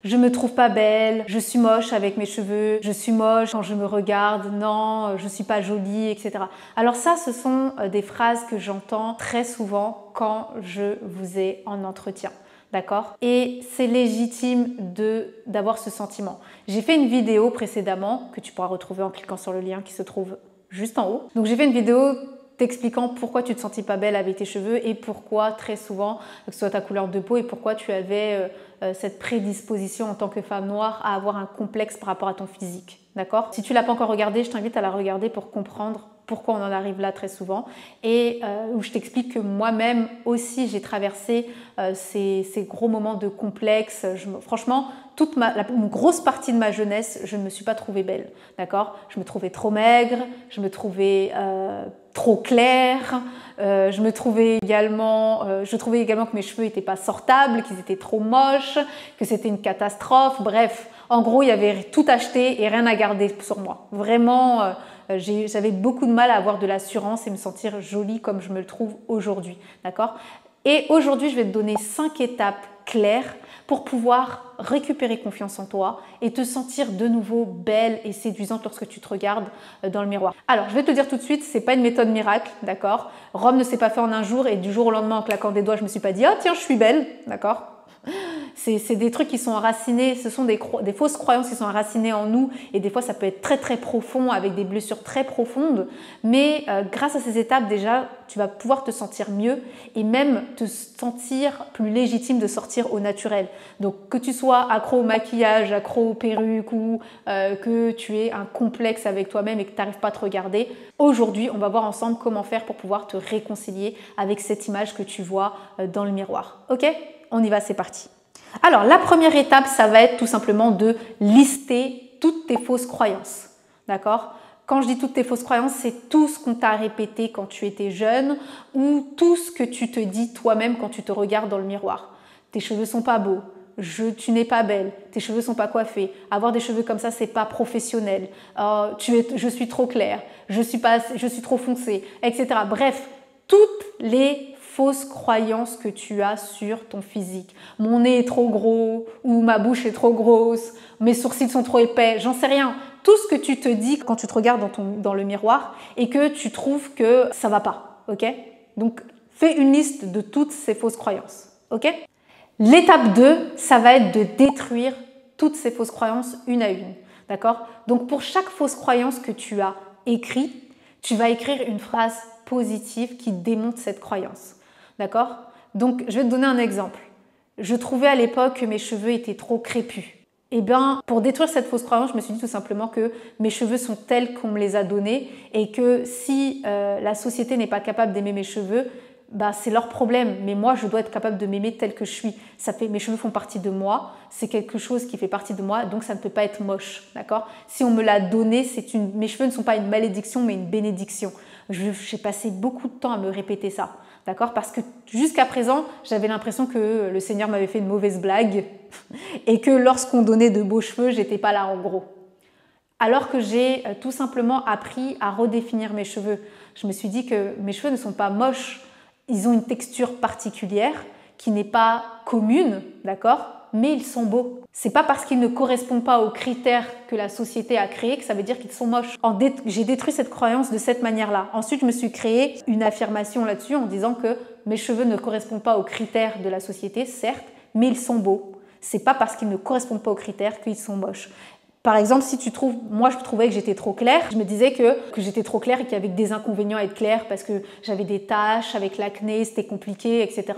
Je me trouve pas belle, je suis moche avec mes cheveux, je suis moche quand je me regarde, non, je suis pas jolie, etc. Alors ça, ce sont des phrases que j'entends très souvent quand je vous ai en entretien. D'accord? Et c'est légitime d'avoir ce sentiment. J'ai fait une vidéo précédemment que tu pourras retrouver en cliquant sur le lien qui se trouve juste en haut. Donc j'ai fait une vidéo t'expliquant pourquoi tu te sentais pas belle avec tes cheveux et pourquoi très souvent, que ce soit ta couleur de peau et pourquoi tu avais cette prédisposition en tant que femme noire à avoir un complexe par rapport à ton physique. D'accord? Si tu l'as pas encore regardé, je t'invite à la regarder pour comprendre pourquoi on en arrive là très souvent et où je t'explique que moi-même aussi j'ai traversé ces gros moments de complexe. Franchement, une grosse partie de ma jeunesse, je ne me suis pas trouvée belle, d'accord? Je me trouvais trop maigre, je me trouvais trop claire, je trouvais également que mes cheveux n'étaient pas sortables, qu'ils étaient trop moches, que c'était une catastrophe. Bref, en gros, il y avait tout acheté et rien à garder sur moi. Vraiment, j'avais beaucoup de mal à avoir de l'assurance et me sentir jolie comme je me le trouve aujourd'hui, d'accord? Et aujourd'hui, je vais te donner 5 étapes claires pour pouvoir récupérer confiance en toi et te sentir de nouveau belle et séduisante lorsque tu te regardes dans le miroir. Alors, je vais te le dire tout de suite, c'est pas une méthode miracle, d'accord? Rome ne s'est pas fait en un jour et du jour au lendemain, en claquant des doigts, je me suis pas dit « Ah tiens, je suis belle », d'accord? C'est des trucs qui sont enracinés, ce sont des fausses croyances qui sont enracinées en nous et des fois ça peut être très très profond avec des blessures très profondes, mais grâce à ces étapes déjà tu vas pouvoir te sentir mieux et même te sentir plus légitime de sortir au naturel. Donc que tu sois accro au maquillage, accro aux perruques ou que tu aies un complexe avec toi-même et que tu n'arrives pas à te regarder, aujourd'hui on va voir ensemble comment faire pour pouvoir te réconcilier avec cette image que tu vois dans le miroir. Ok? On y va, c'est parti. Alors, la première étape, ça va être tout simplement de lister toutes tes fausses croyances. D'accord? Quand je dis toutes tes fausses croyances, c'est tout ce qu'on t'a répété quand tu étais jeune ou tout ce que tu te dis toi-même quand tu te regardes dans le miroir. Tes cheveux sont pas beaux, tu n'es pas belle, tes cheveux sont pas coiffés, avoir des cheveux comme ça, c'est pas professionnel, je suis trop claire, je suis trop foncée, etc. Bref, toutes les fausses croyances que tu as sur ton physique. Mon nez est trop gros ou ma bouche est trop grosse, mes sourcils sont trop épais, j'en sais rien. Tout ce que tu te dis quand tu te regardes dans le miroir et que tu trouves que ça va pas, ok? Donc, fais une liste de toutes ces fausses croyances, ok? L'étape 2, ça va être de détruire toutes ces fausses croyances une à une, d'accord? Donc, pour chaque fausse croyance que tu as écrite, tu vas écrire une phrase positive qui démonte cette croyance. D'accord? Donc, je vais te donner un exemple. Je trouvais à l'époque que mes cheveux étaient trop crépus. Eh bien, pour détruire cette fausse croyance, je me suis dit tout simplement que mes cheveux sont tels qu'on me les a donnés et que si la société n'est pas capable d'aimer mes cheveux, bah, c'est leur problème. Mais moi, je dois être capable de m'aimer tel que je suis. Mes cheveux font partie de moi, c'est quelque chose qui fait partie de moi, donc ça ne peut pas être moche. D'accord? Si on me l'a donné, mes cheveux ne sont pas une malédiction, mais une bénédiction. J'ai passé beaucoup de temps à me répéter ça. D'accord? Parce que jusqu'à présent, j'avais l'impression que le Seigneur m'avait fait une mauvaise blague et que lorsqu'on donnait de beaux cheveux, j'étais pas là en gros. Alors que j'ai tout simplement appris à redéfinir mes cheveux. Je me suis dit que mes cheveux ne sont pas moches, ils ont une texture particulière qui n'est pas commune, d'accord? Mais ils sont beaux. C'est pas parce qu'ils ne correspondent pas aux critères que la société a créés que ça veut dire qu'ils sont moches. J'ai détruit cette croyance de cette manière-là. Ensuite, je me suis créé une affirmation là-dessus en disant que mes cheveux ne correspondent pas aux critères de la société, certes, mais ils sont beaux. C'est pas parce qu'ils ne correspondent pas aux critères qu'ils sont moches. Par exemple, si tu trouves, moi je trouvais que j'étais trop claire, je me disais que j'étais trop claire et qu'il y avait des inconvénients à être claire parce que j'avais des taches, avec l'acné, c'était compliqué, etc.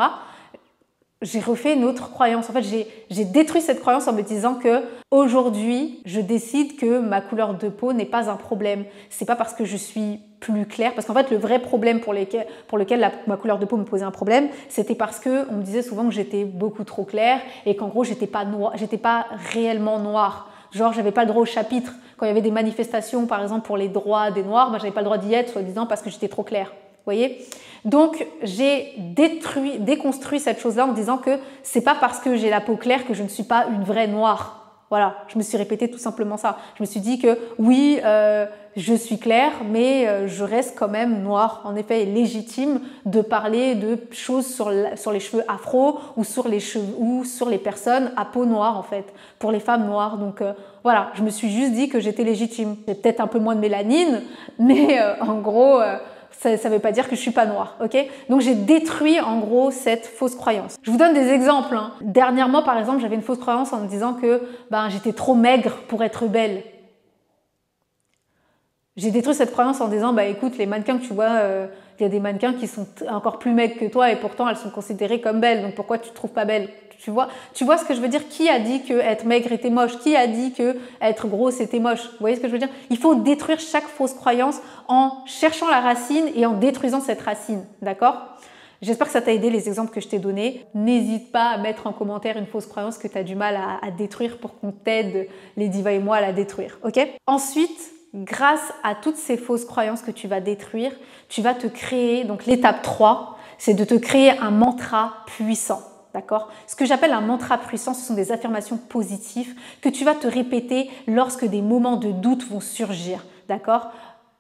J'ai refait une autre croyance. En fait, j'ai détruit cette croyance en me disant que aujourd'hui, je décide que ma couleur de peau n'est pas un problème. C'est pas parce que je suis plus claire, parce qu'en fait, le vrai problème pour lequel ma couleur de peau me posait un problème, c'était parce que on me disait souvent que j'étais beaucoup trop claire et qu'en gros, j'étais pas réellement noire. Genre, j'avais pas le droit au chapitre. Quand il y avait des manifestations, par exemple, pour les droits des Noirs, j'avais pas le droit d'y être, soi-disant parce que j'étais trop claire. Vous voyez? Donc, j'ai déconstruit cette chose-là en disant que c'est pas parce que j'ai la peau claire que je ne suis pas une vraie noire. Voilà, je me suis répété tout simplement ça. Je me suis dit que oui, je suis claire, mais je reste quand même noire. En effet, légitime de parler de choses sur les cheveux afro ou sur les personnes à peau noire en fait, pour les femmes noires. Donc voilà, je me suis juste dit que j'étais légitime. J'ai peut-être un peu moins de mélanine, mais en gros, ça ne veut pas dire que je suis pas noire, ok? Donc j'ai détruit en gros cette fausse croyance. Je vous donne des exemples. Hein. Dernièrement, par exemple, j'avais une fausse croyance en me disant que j'étais trop maigre pour être belle. J'ai détruit cette croyance en disant, écoute, les mannequins que tu vois, il y a des mannequins qui sont encore plus maigres que toi et pourtant elles sont considérées comme belles. Donc pourquoi tu te trouves pas belle? Tu vois ce que je veux dire? Qui a dit que être maigre était moche? Qui a dit que être grosse était moche? Vous voyez ce que je veux dire? Il faut détruire chaque fausse croyance en cherchant la racine et en détruisant cette racine. D'accord? J'espère que ça t'a aidé les exemples que je t'ai donnés. N'hésite pas à mettre en commentaire une fausse croyance que tu as du mal à détruire pour qu'on t'aide, les divas et moi, à la détruire. Ok? Ensuite, grâce à toutes ces fausses croyances que tu vas détruire, tu vas te créer, donc l'étape 3, c'est de te créer un mantra puissant. D'accord? Ce que j'appelle un mantra puissant, ce sont des affirmations positives que tu vas te répéter lorsque des moments de doute vont surgir. D'accord?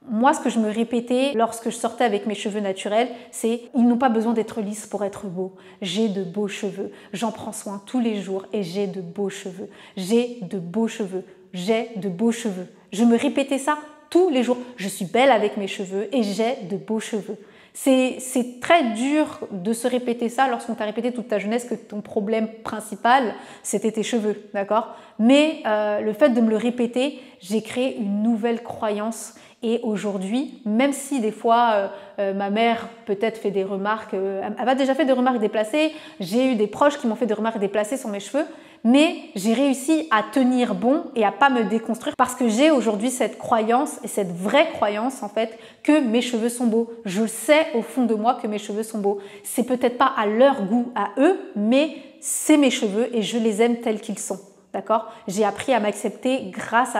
Moi, ce que je me répétais lorsque je sortais avec mes cheveux naturels, c'est « Ils n'ont pas besoin d'être lisses pour être beaux. J'ai de beaux cheveux. J'en prends soin tous les jours et j'ai de beaux cheveux. J'ai de beaux cheveux. J'ai de beaux cheveux. » Je me répétais ça tous les jours. Je suis belle avec mes cheveux et j'ai de beaux cheveux. C'est très dur de se répéter ça lorsqu'on t'a répété toute ta jeunesse que ton problème principal, c'était tes cheveux, d'accord? Mais le fait de me le répéter, j'ai créé une nouvelle croyance. Et aujourd'hui, même si des fois ma mère peut-être fait des remarques, elle m'a déjà fait des remarques déplacées, j'ai eu des proches qui m'ont fait des remarques déplacées sur mes cheveux, mais j'ai réussi à tenir bon et à pas me déconstruire parce que j'ai aujourd'hui cette croyance et cette vraie croyance en fait que mes cheveux sont beaux. Je sais au fond de moi que mes cheveux sont beaux. C'est peut-être pas à leur goût à eux, mais c'est mes cheveux et je les aime tels qu'ils sont. D'accord? J'ai appris à m'accepter grâce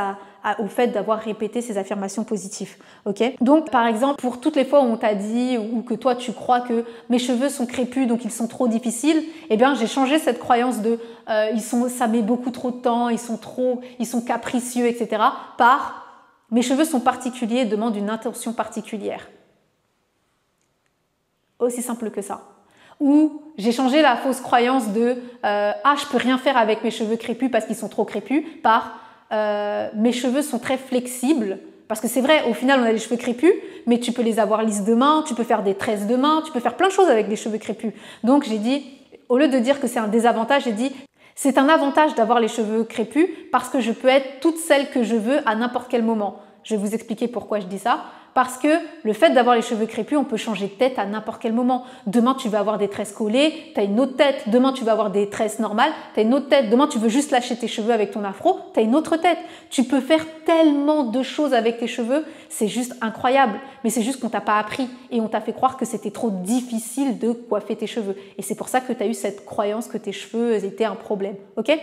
au fait d'avoir répété ces affirmations positives. Okay? Donc, par exemple, pour toutes les fois où on t'a dit ou que toi, tu crois que mes cheveux sont crépus, donc ils sont trop difficiles, eh bien, j'ai changé cette croyance de ça met beaucoup trop de temps, ils sont capricieux, etc. par mes cheveux sont particuliers, demandent une attention particulière. Aussi simple que ça. Ou j'ai changé la fausse croyance de je peux rien faire avec mes cheveux crépus parce qu'ils sont trop crépus par mes cheveux sont très flexibles. Parce que c'est vrai, au final, on a les cheveux crépus, mais tu peux les avoir lisses demain, tu peux faire des tresses demain, tu peux faire plein de choses avec des cheveux crépus. Donc j'ai dit, au lieu de dire que c'est un désavantage, j'ai dit c'est un avantage d'avoir les cheveux crépus parce que je peux être toute celle que je veux à n'importe quel moment. Je vais vous expliquer pourquoi je dis ça. Parce que le fait d'avoir les cheveux crépus, on peut changer de tête à n'importe quel moment. Demain, tu vas avoir des tresses collées, tu as une autre tête. Demain, tu vas avoir des tresses normales, tu as une autre tête. Demain, tu veux juste lâcher tes cheveux avec ton afro, tu as une autre tête. Tu peux faire tellement de choses avec tes cheveux, c'est juste incroyable. Mais c'est juste qu'on t'a pas appris et on t'a fait croire que c'était trop difficile de coiffer tes cheveux. Et c'est pour ça que tu as eu cette croyance que tes cheveux étaient un problème. Ok?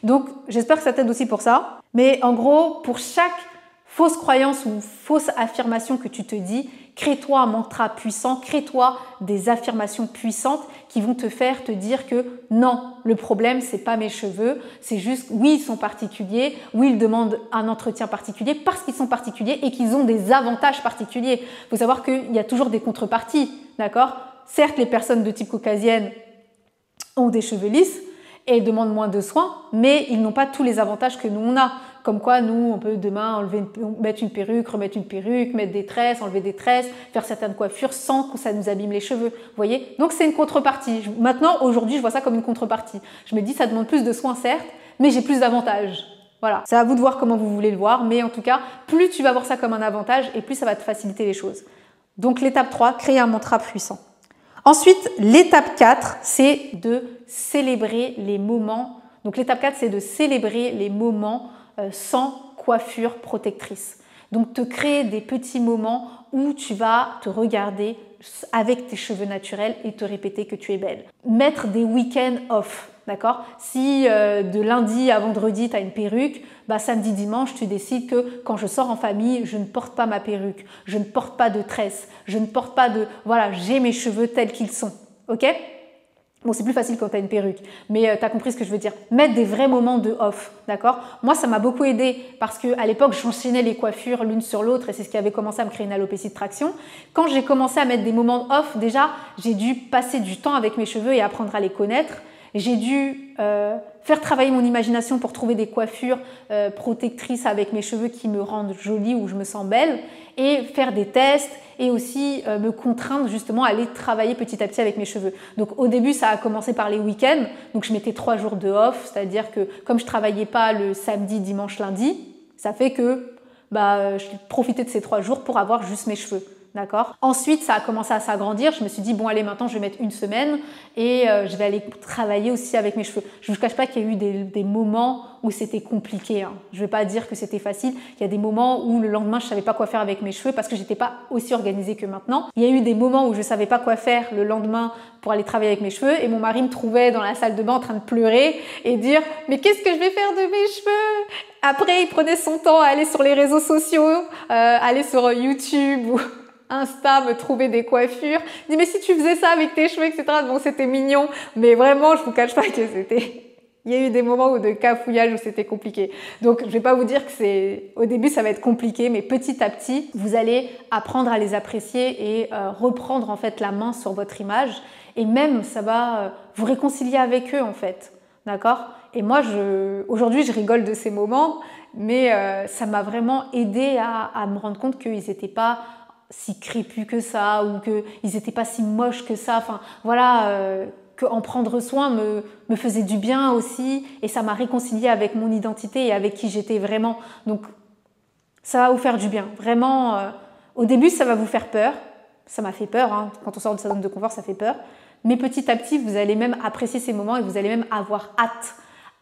Donc, j'espère que ça t'aide aussi pour ça. Mais en gros, pour chaque fausse croyance ou fausse affirmation que tu te dis, crée-toi un mantra puissant, crée-toi des affirmations puissantes qui vont te faire te dire que non, le problème c'est pas mes cheveux, c'est juste oui ils sont particuliers, oui ils demandent un entretien particulier parce qu'ils sont particuliers et qu'ils ont des avantages particuliers. Il faut savoir qu'il y a toujours des contreparties, d'accord? Certes les personnes de type caucasienne ont des cheveux lisses et demandent moins de soins, mais ils n'ont pas tous les avantages que nous on a. Comme quoi, nous, on peut demain mettre une perruque, remettre une perruque, mettre des tresses, enlever des tresses, faire certaines coiffures sans que ça nous abîme les cheveux. Vous voyez? Donc, c'est une contrepartie. Maintenant, aujourd'hui, je vois ça comme une contrepartie. Je me dis, ça demande plus de soins, certes, mais j'ai plus d'avantages. Voilà. C'est à vous de voir comment vous voulez le voir, mais en tout cas, plus tu vas voir ça comme un avantage et plus ça va te faciliter les choses. Donc, l'étape 3, créer un mantra puissant. Ensuite, l'étape 4, c'est de célébrer les moments. Donc, l'étape 4, c'est de célébrer les moments sans coiffure protectrice. Donc te créer des petits moments où tu vas te regarder avec tes cheveux naturels et te répéter que tu es belle. Mettre des week-ends off, d'accord? Si de lundi à vendredi tu as une perruque, samedi, dimanche tu décides que quand je sors en famille, je ne porte pas ma perruque, je ne porte pas de tresse, je ne porte pas de... Voilà, j'ai mes cheveux tels qu'ils sont, ok? Bon, c'est plus facile quand tu as une perruque, mais tu as compris ce que je veux dire. Mettre des vrais moments de off, d'accord? Moi, ça m'a beaucoup aidé parce qu'à l'époque, j'enchaînais les coiffures l'une sur l'autre et c'est ce qui avait commencé à me créer une alopécie de traction. Quand j'ai commencé à mettre des moments de off, déjà, j'ai dû passer du temps avec mes cheveux et apprendre à les connaître. J'ai dû faire travailler mon imagination pour trouver des coiffures protectrices avec mes cheveux qui me rendent jolie ou je me sens belle et faire des tests et aussi me contraindre justement à aller travailler petit à petit avec mes cheveux. Donc au début, ça a commencé par les week-ends. Donc je mettais 3 jours de off, c'est-à-dire que comme je travaillais pas le samedi, dimanche, lundi, ça fait que je profitais de ces 3 jours pour avoir juste mes cheveux. D'accord. Ensuite, ça a commencé à s'agrandir. Je me suis dit, bon, allez, maintenant, je vais mettre une semaine et je vais aller travailler aussi avec mes cheveux. Je ne vous cache pas qu'il y a eu des moments où c'était compliqué. Hein. Je ne vais pas dire que c'était facile. Il y a des moments où le lendemain, je ne savais pas quoi faire avec mes cheveux parce que je n'étais pas aussi organisée que maintenant. Il y a eu des moments où je ne savais pas quoi faire le lendemain pour aller travailler avec mes cheveux et mon mari me trouvait dans la salle de bain en train de pleurer et dire, mais qu'est-ce que je vais faire de mes cheveux? Après, il prenait son temps à aller sur les réseaux sociaux, aller sur YouTube ou Insta, me trouver des coiffures. Il dit, mais si tu faisais ça avec tes cheveux, etc. Bon, c'était mignon, mais vraiment, je vous cache pas que c'était... Il y a eu des moments où de cafouillage où c'était compliqué. Donc, je vais pas vous dire que au début, ça va être compliqué, mais petit à petit, vous allez apprendre à les apprécier et reprendre en fait la main sur votre image. Et même, ça va vous réconcilier avec eux en fait. D'accord? Et moi, aujourd'hui, je rigole de ces moments, mais ça m'a vraiment aidé à me rendre compte qu'ils n'étaient pas si crépus que ça ou qu'ils n'étaient pas si moches que ça. Enfin, voilà, qu'en prendre soin me faisait du bien aussi et ça m'a réconciliée avec mon identité et avec qui j'étais vraiment. Donc, ça va vous faire du bien. Vraiment, au début, ça va vous faire peur. Ça m'a fait peur. Hein. Quand on sort de sa zone de confort, ça fait peur. Mais petit à petit, vous allez même apprécier ces moments et vous allez même avoir hâte.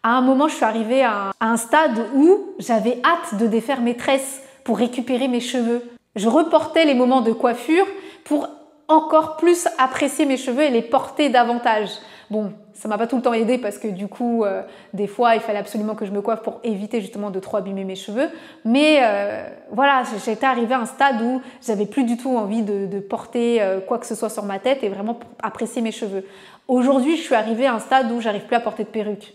À un moment, je suis arrivée à un stade où j'avais hâte de défaire mes tresses pour récupérer mes cheveux. Je reportais les moments de coiffure pour encore plus apprécier mes cheveux et les porter davantage. Bon, ça m'a pas tout le temps aidé parce que du coup, des fois, il fallait absolument que je me coiffe pour éviter justement de trop abîmer mes cheveux. Mais voilà, j'étais arrivée à un stade où j'avais plus du tout envie de porter quoi que ce soit sur ma tête et vraiment apprécier mes cheveux. Aujourd'hui, je suis arrivée à un stade où j'arrive plus à porter de perruque.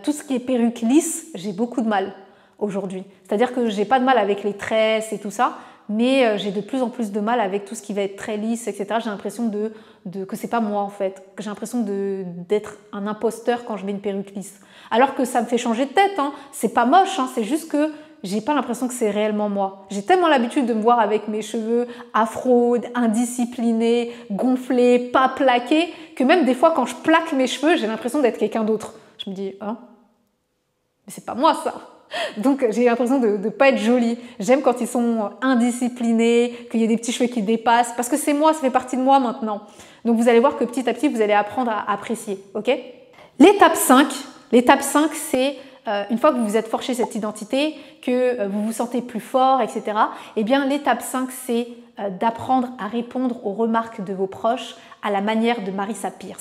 Tout ce qui est perruque lisse, j'ai beaucoup de mal aujourd'hui. C'est-à-dire que j'ai pas de mal avec les tresses et tout ça, mais j'ai de plus en plus de mal avec tout ce qui va être très lisse, etc. J'ai l'impression que c'est pas moi en fait, que j'ai l'impression d'être un imposteur quand je mets une perruque lisse. Alors que ça me fait changer de tête, hein. C'est pas moche, hein. C'est juste que j'ai pas l'impression que c'est réellement moi. J'ai tellement l'habitude de me voir avec mes cheveux afro, indisciplinés, gonflés, pas plaqués, que même des fois quand je plaque mes cheveux, j'ai l'impression d'être quelqu'un d'autre. Je me dis, hein, mais c'est pas moi ça. Donc j'ai l'impression de ne pas être jolie. J'aime quand ils sont indisciplinés, qu'il y ait des petits cheveux qui dépassent, parce que c'est moi, ça fait partie de moi maintenant. Donc vous allez voir que petit à petit, vous allez apprendre à apprécier. Okay ? L'étape 5, c'est une fois que vous vous êtes forgé cette identité, que vous vous sentez plus fort, etc. Eh bien l'étape 5, c'est d'apprendre à répondre aux remarques de vos proches à la manière de Marissa Peer,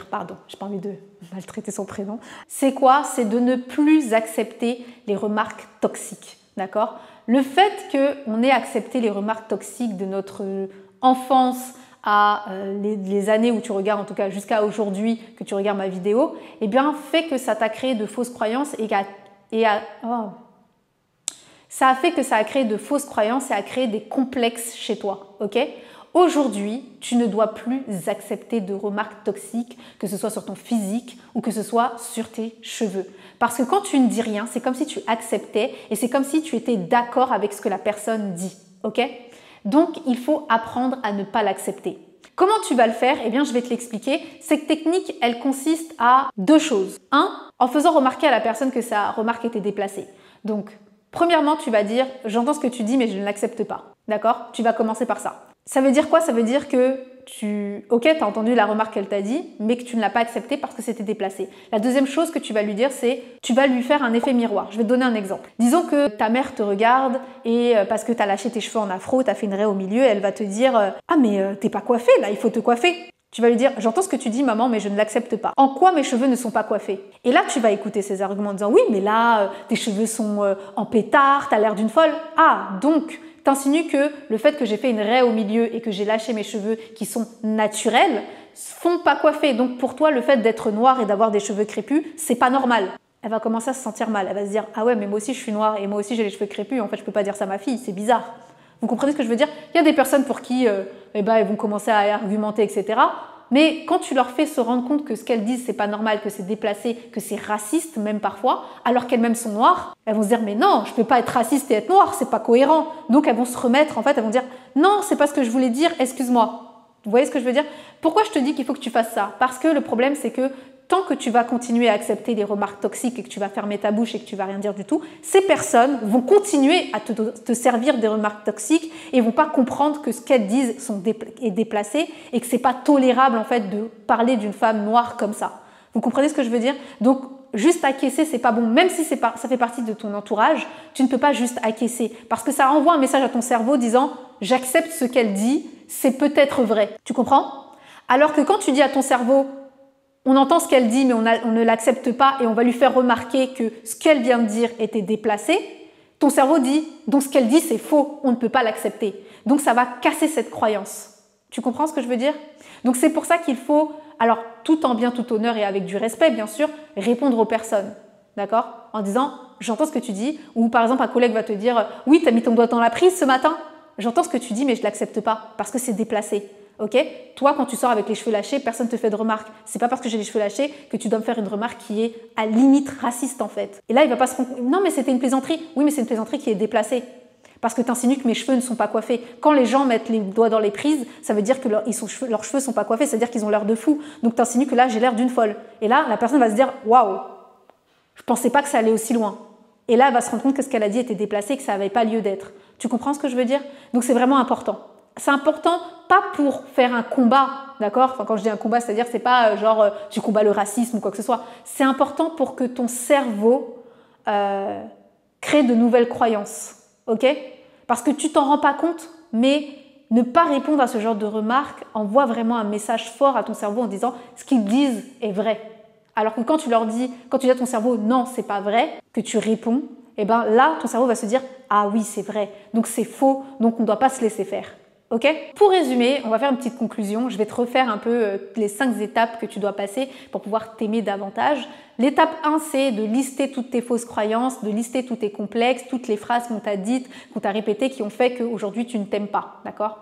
pardon, j'ai pas envie de maltraiter son prénom. C'est quoi? C'est de ne plus accepter les remarques toxiques, d'accord? Le fait qu'on ait accepté les remarques toxiques de notre enfance à les années où tu regardes, en tout cas jusqu'à aujourd'hui que tu regardes ma vidéo, eh bien fait que ça t'a créé de fausses croyances ça a fait que ça a créé de fausses croyances et a créé des complexes chez toi, ok? Aujourd'hui, tu ne dois plus accepter de remarques toxiques, que ce soit sur ton physique ou que ce soit sur tes cheveux. Parce que quand tu ne dis rien, c'est comme si tu acceptais et c'est comme si tu étais d'accord avec ce que la personne dit. Ok? Donc, il faut apprendre à ne pas l'accepter. Comment tu vas le faire? Eh bien, je vais te l'expliquer. Cette technique, elle consiste à 2 choses. 1, en faisant remarquer à la personne que sa remarque était déplacée. Donc, premièrement, tu vas dire « J'entends ce que tu dis, mais je ne l'accepte pas. » D'accord? Tu vas commencer par ça. Ça veut dire quoi? Ça veut dire que tu as entendu la remarque qu'elle t'a dit, mais que tu ne l'as pas acceptée parce que c'était déplacé. La deuxième chose que tu vas lui dire, c'est tu vas lui faire un effet miroir. Je vais te donner un exemple. Disons que ta mère te regarde et parce que tu as lâché tes cheveux en afro, tu as fait une raie au milieu, elle va te dire « Ah mais t'es pas coiffée là, il faut te coiffer ». Tu vas lui dire « J'entends ce que tu dis maman, mais je ne l'accepte pas. En quoi mes cheveux ne sont pas coiffés ?» Et là, tu vas écouter ses arguments en disant « Oui, mais là, tes cheveux sont en pétard, t'as l'air d'une folle. Ah, donc… » T'insinues que le fait que j'ai fait une raie au milieu et que j'ai lâché mes cheveux qui sont naturels, font pas coiffer. Donc pour toi, le fait d'être noir et d'avoir des cheveux crépus, c'est pas normal. Elle va commencer à se sentir mal. Elle va se dire, ah ouais, mais moi aussi je suis noire et moi aussi j'ai les cheveux crépus. En fait, je peux pas dire ça à ma fille, c'est bizarre. Vous comprenez ce que je veux dire? Il y a des personnes pour qui elles vont commencer à argumenter, etc. Mais quand tu leur fais se rendre compte que ce qu'elles disent, c'est pas normal, que c'est déplacé, que c'est raciste même parfois, alors qu'elles-mêmes sont noires, elles vont se dire mais non, je peux pas être raciste et être noire, c'est pas cohérent. Donc elles vont se remettre, en fait, elles vont dire non, c'est pas ce que je voulais dire, excuse-moi. Vous voyez ce que je veux dire? Pourquoi je te dis qu'il faut que tu fasses ça? Parce que le problème, c'est que tant que tu vas continuer à accepter les remarques toxiques et que tu vas fermer ta bouche et que tu vas rien dire du tout, ces personnes vont continuer à te servir des remarques toxiques et vont pas comprendre que ce qu'elles disent est déplacé et que c'est pas tolérable en fait de parler d'une femme noire comme ça. Vous comprenez ce que je veux dire? Donc juste acquiescer, c'est pas bon. Même si ça fait partie de ton entourage, tu ne peux pas juste acquiescer parce que ça envoie un message à ton cerveau disant j'accepte ce qu'elle dit, c'est peut-être vrai. Tu comprends? Alors que quand tu dis à ton cerveau on entend ce qu'elle dit, mais on ne l'accepte pas et on va lui faire remarquer que ce qu'elle vient de dire était déplacé, ton cerveau dit « donc ce qu'elle dit, c'est faux, on ne peut pas l'accepter ». Donc ça va casser cette croyance. Tu comprends ce que je veux dire? Donc c'est pour ça qu'il faut, alors tout en bien, tout honneur et avec du respect, bien sûr, répondre aux personnes. D'accord? En disant « j'entends ce que tu dis » ou par exemple un collègue va te dire « oui, tu as mis ton doigt dans la prise ce matin ?» J'entends ce que tu dis, mais je ne l'accepte pas parce que c'est déplacé. Ok? Toi, quand tu sors avec les cheveux lâchés, personne ne te fait de remarque. C'est pas parce que j'ai les cheveux lâchés que tu dois me faire une remarque qui est à limite raciste en fait. Et là, il va pas se rendre compte. Non, mais c'était une plaisanterie. Oui, mais c'est une plaisanterie qui est déplacée. Parce que tu insinues que mes cheveux ne sont pas coiffés. Quand les gens mettent les doigts dans les prises, ça veut dire que leurs cheveux sont pas coiffés, c'est-à-dire qu'ils ont l'air de fou. Donc tu insinues que là, j'ai l'air d'une folle. Et là, la personne va se dire waouh, je pensais pas que ça allait aussi loin. Et là, elle va se rendre compte que ce qu'elle a dit était déplacé et que ça n'avait pas lieu d'être. Tu comprends ce que je veux dire? Donc c'est vraiment important. C'est important, pas pour faire un combat, d'accord? Enfin, quand je dis un combat, c'est-à-dire que c'est pas genre tu combats le racisme ou quoi que ce soit. C'est important pour que ton cerveau crée de nouvelles croyances, ok? Parce que tu t'en rends pas compte, mais ne pas répondre à ce genre de remarques envoie vraiment un message fort à ton cerveau en disant ce qu'ils disent est vrai. Alors que quand tu dis à ton cerveau non, c'est pas vrai, que tu réponds, et ben là, ton cerveau va se dire ah oui, c'est vrai, donc c'est faux, donc on ne doit pas se laisser faire. Ok? Pour résumer, on va faire une petite conclusion. Je vais te refaire un peu les 5 étapes que tu dois passer pour pouvoir t'aimer davantage. L'étape 1, c'est de lister toutes tes fausses croyances, de lister tous tes complexes, toutes les phrases qu'on t'a dites, qu'on t'a répétées qui ont fait qu'aujourd'hui tu ne t'aimes pas. D'accord?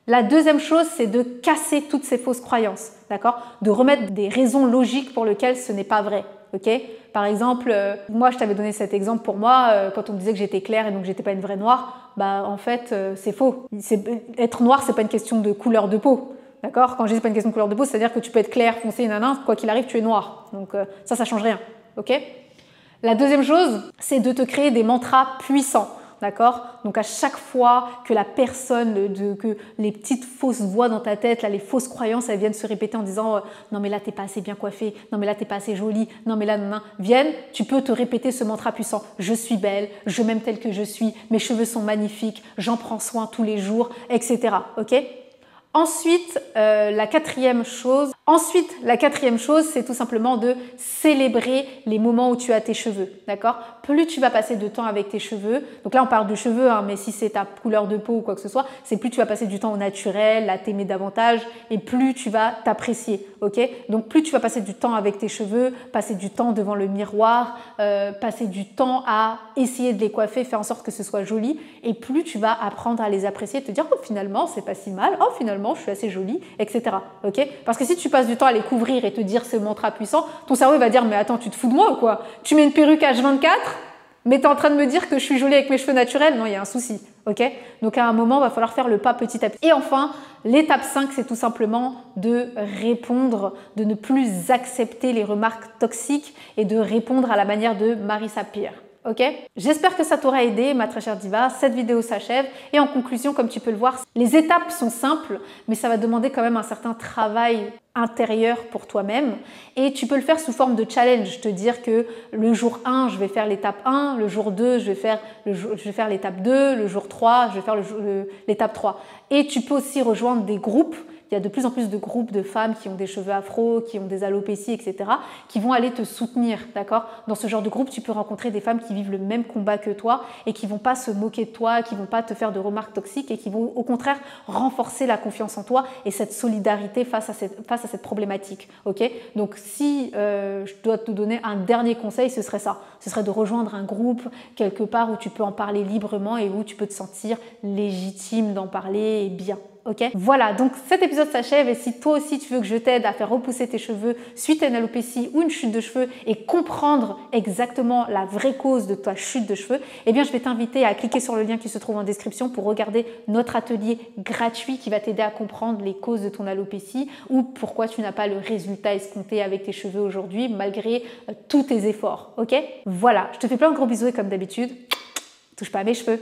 La deuxième chose, c'est de casser toutes ces fausses croyances. D'accord? De remettre des raisons logiques pour lesquelles ce n'est pas vrai. Ok? Par exemple, moi je t'avais donné cet exemple pour moi, quand on me disait que j'étais claire et donc j'étais pas une vraie noire, bah en fait c'est faux. Être noire, c'est pas une question de couleur de peau. D'accord? Quand je dis pas une question de couleur de peau, c'est-à-dire que tu peux être clair, foncé, nanan, quoi qu'il arrive, tu es noir. Donc ça change rien. Ok? La deuxième chose, c'est de te créer des mantras puissants. D'accord? Donc à chaque fois que la personne, que les petites fausses voix dans ta tête, là, les fausses croyances, elles viennent se répéter en disant non mais là t'es pas assez bien coiffée, non mais là t'es pas assez jolie, non mais là non, viennent, tu peux te répéter ce mantra puissant. Je suis belle, je m'aime telle que je suis, mes cheveux sont magnifiques, j'en prends soin tous les jours, etc. Ok? Ensuite, la quatrième chose, c'est tout simplement de célébrer les moments où tu as tes cheveux, d'accord? Plus tu vas passer de temps avec tes cheveux, donc là on parle de cheveux, hein, mais si c'est ta couleur de peau ou quoi que ce soit, c'est plus tu vas passer du temps au naturel, à t'aimer davantage, et plus tu vas t'apprécier, ok? Donc plus tu vas passer du temps avec tes cheveux, passer du temps devant le miroir, passer du temps à essayer de les coiffer, faire en sorte que ce soit joli, et plus tu vas apprendre à les apprécier, te dire oh finalement c'est pas si mal, oh finalement je suis assez jolie, etc. Okay? Parce que si tu passes du temps à les couvrir et te dire ce mantra puissant, ton cerveau va dire mais attends, tu te fous de moi ou quoi? Tu mets une perruque H24, mais tu es en train de me dire que je suis jolie avec mes cheveux naturels? Non, il y a un souci. Okay? Donc à un moment, il va falloir faire le pas petit à petit. Et enfin, l'étape 5, c'est tout simplement de répondre, de ne plus accepter les remarques toxiques et de répondre à la manière de Marissa Peer. Ok? J'espère que ça t'aura aidé, ma très chère diva. Cette vidéo s'achève et en conclusion, comme tu peux le voir, les étapes sont simples, mais ça va demander quand même un certain travail intérieur pour toi-même et tu peux le faire sous forme de challenge, te dire que le jour 1, je vais faire l'étape 1, le jour 2, je vais faire l'étape 2, le jour 3, je vais faire l'étape 3. Et tu peux aussi rejoindre des groupes. Il il y a de plus en plus de groupes de femmes qui ont des cheveux afro, qui ont des alopécies, etc., qui vont aller te soutenir, d'accord? Dans ce genre de groupe, tu peux rencontrer des femmes qui vivent le même combat que toi et qui vont pas se moquer de toi, qui vont pas te faire de remarques toxiques et qui vont au contraire renforcer la confiance en toi et cette solidarité face à cette problématique, ok? Donc si je dois te donner un dernier conseil, ce serait ça. Ce serait de rejoindre un groupe quelque part où tu peux en parler librement et où tu peux te sentir légitime d'en parler et bien. Ok, voilà, donc cet épisode s'achève et si toi aussi tu veux que je t'aide à faire repousser tes cheveux suite à une alopécie ou une chute de cheveux et comprendre exactement la vraie cause de ta chute de cheveux, eh bien je vais t'inviter à cliquer sur le lien qui se trouve en description pour regarder notre atelier gratuit qui va t'aider à comprendre les causes de ton alopécie ou pourquoi tu n'as pas le résultat escompté avec tes cheveux aujourd'hui malgré tous tes efforts. Ok, voilà, je te fais plein de gros bisous et comme d'habitude, touche pas à mes cheveux.